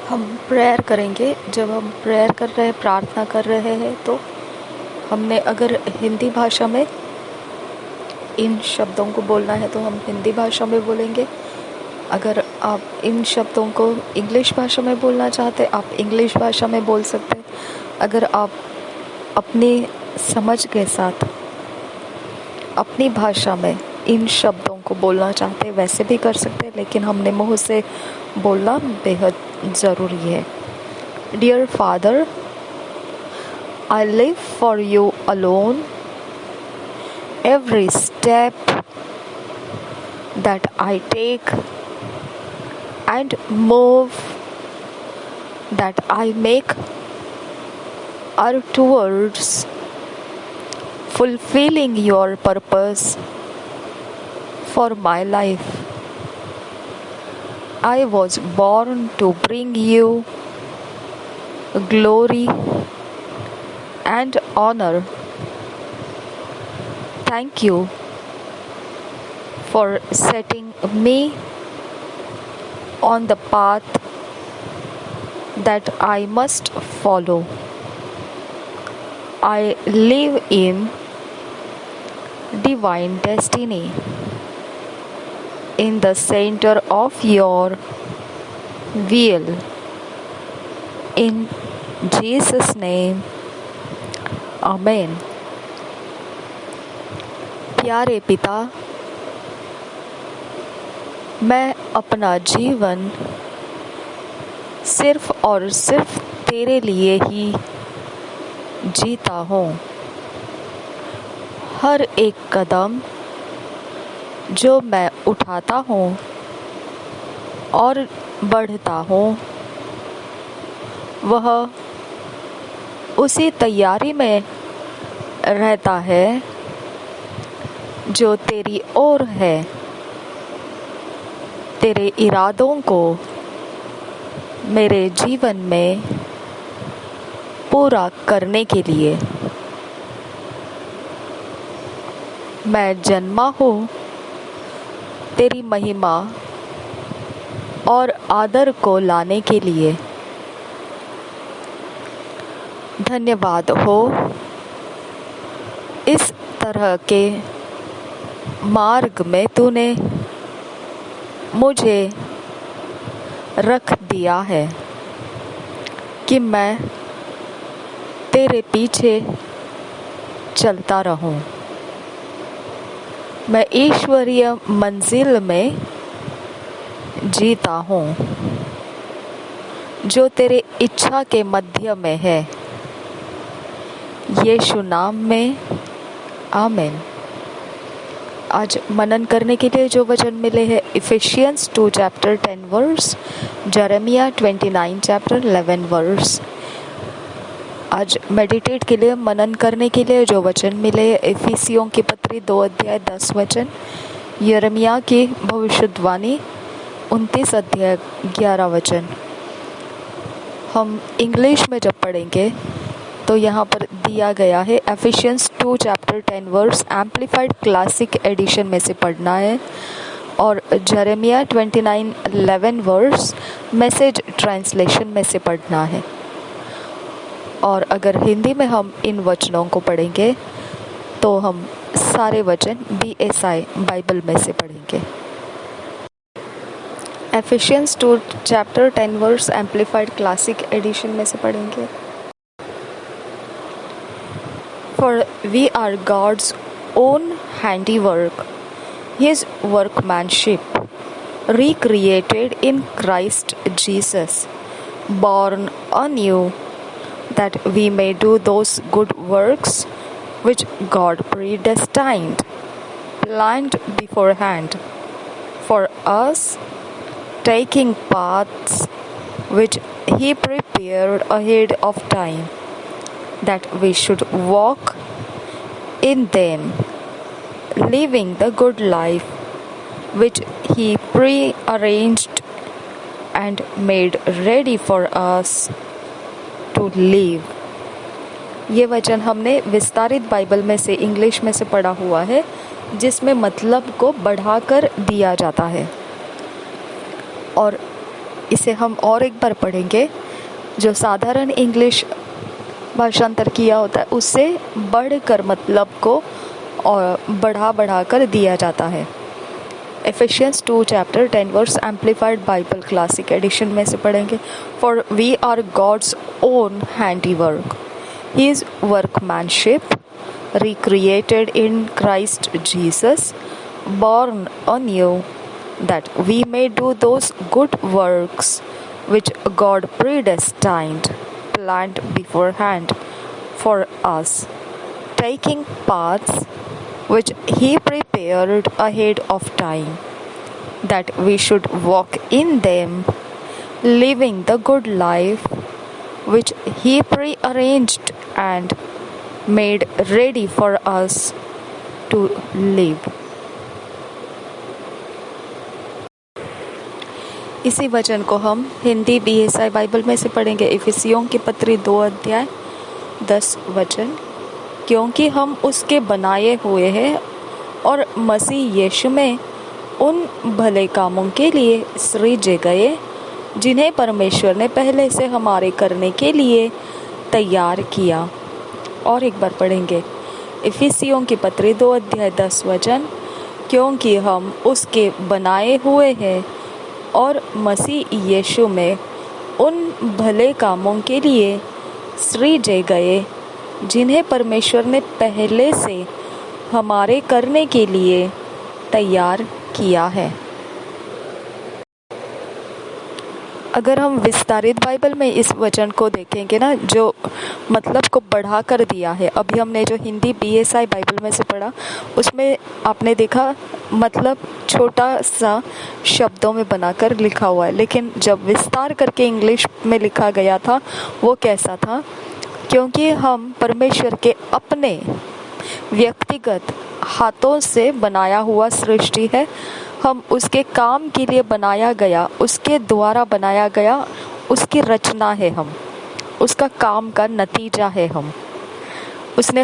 हम प्रेयर करेंगे। जब हम प्रेयर कर रहे हैं, प्रार्थना कर रहे हैं, तो हमने अगर हिंदी भाषा में इन शब्दों को बोलना है तो हम हिंदी भाषा में बोलेंगे। अगर आप इन शब्दों को इंग्लिश भाषा में बोलना चाहते हैं, आप इंग्लिश भाषा में बोल सकते हैं। अगर आप अपनी समझ के साथ अपनी भाषा में इन शब्दों को बोलना चाहते हैं, वैसे भी कर सकते हैं, लेकिन हमने मुंह से बोलना बेहद ज़रूरी है। Dear father, I live for you alone. Every step that I take and move that I make are towards fulfilling your purpose for my life. I was born to bring you glory and honor. Thank you for setting me on the path that I must follow. I live in divine destiny, in the center of your will. In Jesus' name, Amen. प्यारे पिता, मैं अपना जीवन सिर्फ और सिर्फ तेरे लिए ही जीता हूँ। हर एक कदम जो मैं उठाता हूँ और बढ़ता हूँ, वह उसी तैयारी में रहता है जो तेरी ओर है, तेरे इरादों को मेरे जीवन में पूरा करने के लिए। मैं जन्मा हूँ तेरी महिमा और आदर को लाने के लिए। धन्यवाद हो इस तरह के मार्ग में तूने मुझे रख दिया है कि मैं तेरे पीछे चलता रहूं। मैं ईश्वरीय मंजिल में जीता हूं जो तेरे इच्छा के मध्य में है। यीशु नाम में, आमीन। आज मनन करने के लिए जो वचन मिले हैं, Ephesians 2 chapter 10 verse, Jeremiah 29 chapter 11 verse. आज मेडिटेट के लिए, मनन करने के लिए जो वचन मिले, इफिसियों की पत्री 2 अध्याय 10 वचन, यिर्मयाह की भविष्यवाणी 29 अध्याय 11 वचन। हम इंग्लिश में जब पढ़ेंगे तो यहाँ पर दिया गया है, Ephesians 2 chapter 10 verse amplified classic edition में से पढ़ना है, और जरमिया 29:11 वर्स मैसेज ट्रांसलेशन में से पढ़ना है। और अगर हिंदी में हम इन वचनों को पढ़ेंगे तो हम सारे वचन BSI बाइबल में से पढ़ेंगे। Ephesians 2 chapter 10 verse amplified classic edition में से पढ़ेंगे। For we are God's own handiwork, His workmanship, recreated in Christ Jesus, born anew, that we may do those good works which God predestined, planned beforehand, for us, taking paths which He prepared ahead of time, that we should walk in them, living the good life which He prearranged and made ready for us to live. ये वचन हमने विस्तारित Bible में से, English में से पढ़ा हुआ है, जिसमें मतलब को बढ़ाकर दिया जाता है। और इसे हम और एक बार पढ़ेंगे। जो साधारण इंग्लिश भाषांतर किया होता है उससे बढ़कर मतलब को और बढ़ा कर दिया जाता है। Ephesians 2 chapter 10 verse Amplified Bible Classic Edition में से पढ़ेंगे। For we are God's own handiwork, His workmanship, recreated in Christ Jesus, born anew, that we may do those good works which God predestined, planned beforehand for us, taking paths which He prepared ahead of time, that we should walk in them, living the good life which He prearranged and made ready for us to live. इसी वचन को हम Hindi BSI Bible में से पढ़ेंगे। इफिसियों की पत्री 2 अध्याय 10 वचन। क्योंकि हम उसके बनाए हुए हैं और मसीह यीशु में उन भले कामों के लिए सृजे गए जिन्हें परमेश्वर ने पहले से हमारे करने के लिए तैयार किया। और एक बार पढ़ेंगे इफिसियों की पत्री 2 अध्याय 10 वचन। क्योंकि हम उसके बनाए हुए हैं और मसीह यीशु में उन भले कामों के लिए सृजे गए जिन्हें परमेश्वर ने पहले से हमारे करने के लिए तैयार किया है। अगर हम विस्तारित बाइबल में इस वचन को देखेंगे ना, जो मतलब को बढ़ा कर दिया है। अभी हमने जो हिंदी BSI बाइबल में से पढ़ा उसमें आपने देखा मतलब छोटा सा शब्दों में बनाकर लिखा हुआ है, लेकिन जब विस्तार करके इंग्लिश में लिखा गया था वो कैसा था? क्योंकि हम परमेश्वर के अपने व्यक्तिगत हाथों से बनाया हुआ सृष्टि है। हम उसके काम के लिए बनाया गया, उसके द्वारा बनाया गया, उसकी रचना है। हम उसका काम का नतीजा है। हम उसने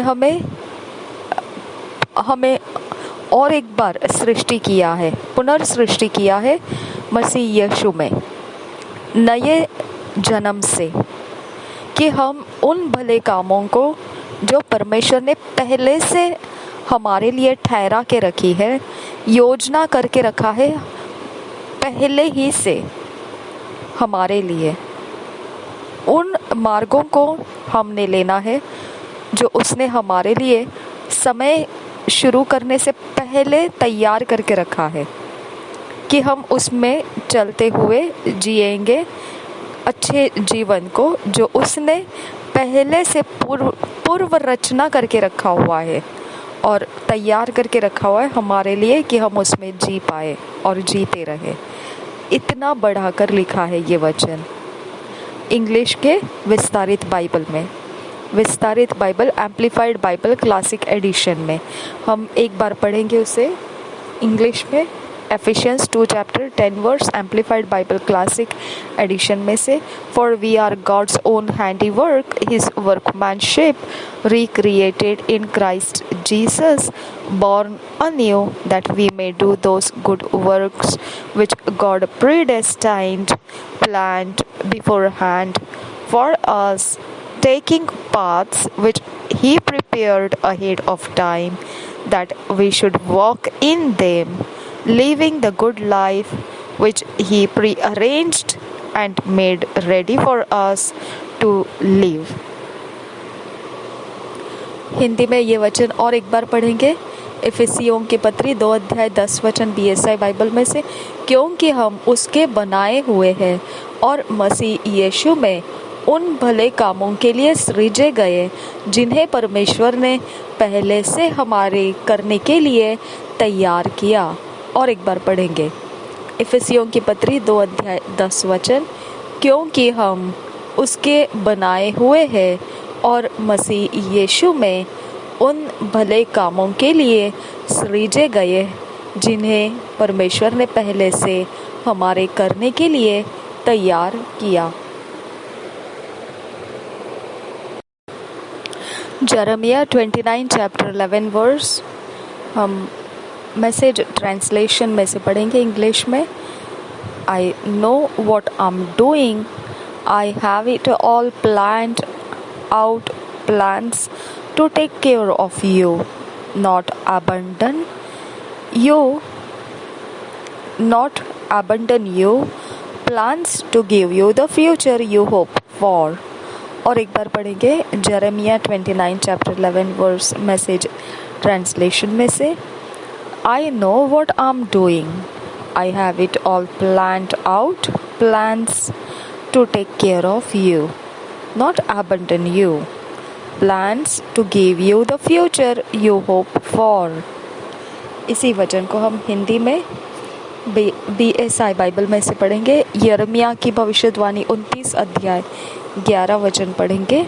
हमें और एक बार सृष्टि किया है, पुनर्सृष्टि किया है मसीह यीशु में नए जन्म से, कि हम उन भले कामों को जो परमेश्वर ने पहले से हमारे लिए ठहरा के रखी है, योजना करके रखा है पहले ही से हमारे लिए, उन मार्गों को हमने लेना है जो उसने हमारे लिए समय शुरू करने से पहले तैयार करके रखा है, कि हम उसमें चलते हुए जिएंगे अच्छे जीवन को जो उसने पहले से पूर्व रचना करके रखा हुआ है और तैयार करके रखा हुआ है हमारे लिए, कि हम उसमें जी पाए और जीते रहे। इतना बढ़ाकर लिखा है ये वचन इंग्लिश के विस्तारित बाइबल में, विस्तारित Bible amplified Bible classic edition में। हम एक बार पढ़ेंगे उसे इंग्लिश में। Ephesians 2 chapter 10 verse Amplified Bible Classic Edition में से। For we are God's own handiwork, His workmanship, recreated in Christ Jesus, born anew, that we may do those good works which God predestined, planned beforehand for us, taking paths which He prepared ahead of time, that we should walk in them, living the good life which He prearranged and made ready for us to live. Hindi में ये वचन और एक बार पढ़ेंगे। इफिसियों की पत्री 2 अध्याय 10 वचन BSI बाइबल में से। क्योंकि हम उसके बनाए हुए हैं और मसीह यीशु में उन भले कामों के लिए सृजे गए जिन्हें परमेश्वर ने पहले से हमारे करने के लिए तैयार किया। और एक बार पढ़ेंगे इफिसियों की पत्री 2 अध्याय 10 वचन। क्योंकि हम उसके बनाए हुए हैं और मसीह यीशु में उन भले कामों के लिए सृजे गए जिन्हें परमेश्वर ने पहले से हमारे करने के लिए तैयार किया। जरमिया 29 चैप्टर 11 वर्स हम मैसेज ट्रांसलेशन में से पढ़ेंगे इंग्लिश में। I know what I'm doing. I have it all planned out, plans to take care of you, not abandon you, plans to give you the future you hope for. और एक बार पढ़ेंगे यिर्मयाह 29 chapter 11 verse message translation में से. I know what I'm doing. I have it all planned out, plans to take care of you, not abandon you, plans to give you the future you hope for. इसी वचन को हम हिंदी में BSI Bible में से पढ़ेंगे. यिर्मयाह की भविष्यवाणी 29 अध्याय 11 वचन पढ़ेंगे.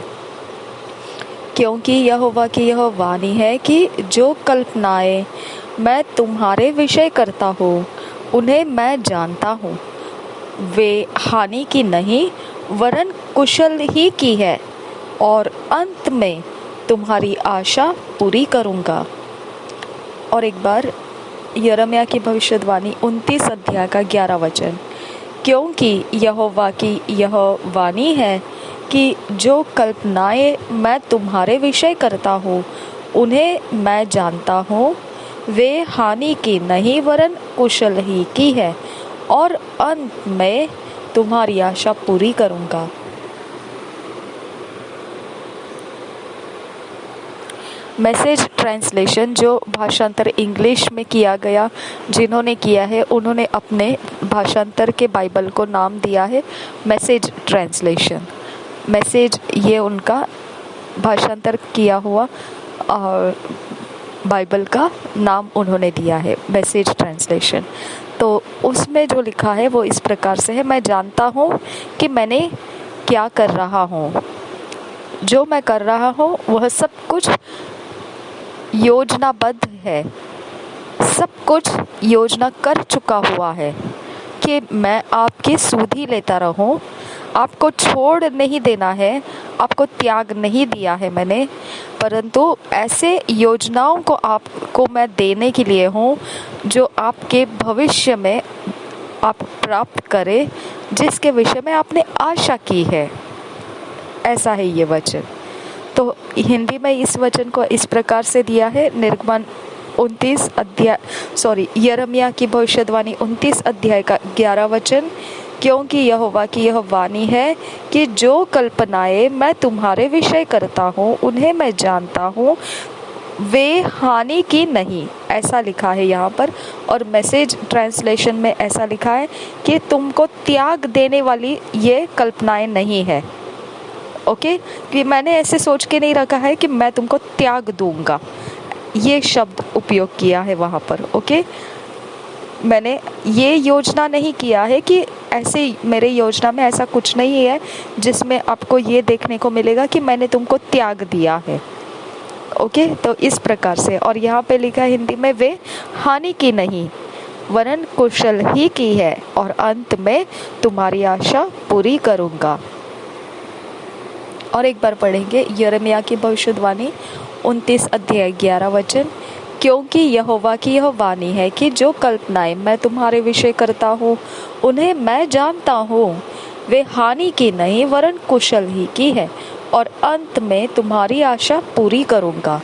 क्योंकि यहोवा की यह वाणी है कि जो कल्पनाएं मैं तुम्हारे विषय करता हूँ उन्हें मैं जानता हूँ. वे हानि की नहीं वरन कुशल ही की है, और अंत में तुम्हारी आशा पूरी करूँगा. और एक बार यिर्मयाह की भविष्यवाणी 29 अध्याय का 11 वचन. क्योंकि यहोवा की यह वाणी है कि जो कल्पनाएं मैं तुम्हारे विषय करता हूँ उन्हें मैं जानता हूँ. वे हानि की नहीं वरन कुशल ही की है, और अंत में तुम्हारी आशा पूरी करूँगा. मैसेज ट्रांसलेशन जो भाषांतर इंग्लिश में किया गया, जिन्होंने किया है उन्होंने अपने भाषांतर के बाइबल को नाम दिया है मैसेज ट्रांसलेशन. मैसेज ये उनका भाषांतर किया हुआ बाइबल का नाम उन्होंने दिया है मैसेज ट्रांसलेशन. तो उसमें जो लिखा है वो इस प्रकार से है. मैं जानता हूँ कि मैंने क्या कर रहा हूँ. जो मैं कर रहा हूँ वह सब कुछ योजनाबद्ध है, सब कुछ योजना कर चुका हुआ है कि मैं आपकी सुधि लेता रहूं. आपको छोड़ नहीं देना है, आपको त्याग नहीं दिया है मैंने, परंतु ऐसे योजनाओं को आपको मैं देने के लिए हूँ जो आपके भविष्य में आप प्राप्त करें, जिसके विषय में आपने आशा की है. ऐसा है ये वचन. तो हिंदी में इस वचन को इस प्रकार से दिया है. यिर्मयाह की भविष्यवाणी 29 अध्याय का 11 वचन. क्योंकि यहोवा की यह वाणी है कि जो कल्पनाएं मैं तुम्हारे विषय करता हूँ उन्हें मैं जानता हूँ, वे हानि की नहीं, ऐसा लिखा है यहाँ पर. और मैसेज ट्रांसलेशन में ऐसा लिखा है कि तुमको त्याग देने वाली ये कल्पनाएं नहीं है. ओके, कि मैंने ऐसे सोच के नहीं रखा है कि मैं तुमको त्याग दूंगा, ये शब्द उपयोग किया है वहाँ पर. ओके, मैंने ये योजना नहीं किया है कि ऐसे मेरे योजना में ऐसा कुछ नहीं है जिसमें आपको ये देखने को मिलेगा कि मैंने तुमको त्याग दिया है. ओके, तो इस प्रकार से. और यहाँ पे लिखा है हिंदी में, वे हानि की नहीं वरन कुशल ही की है, और अंत में तुम्हारी आशा पूरी करूँगा. और एक बार पढ़ेंगे यिर्मयाह की भविष्यवाणी 29 अध्याय 11 वचन. क्योंकि यहोवा की यह वाणी है कि जो कल्पनाएं मैं तुम्हारे विषय करता हूँ उन्हें मैं जानता हूँ. वे हानि की नहीं वरन कुशल ही की है, और अंत में तुम्हारी आशा पूरी करूँगा.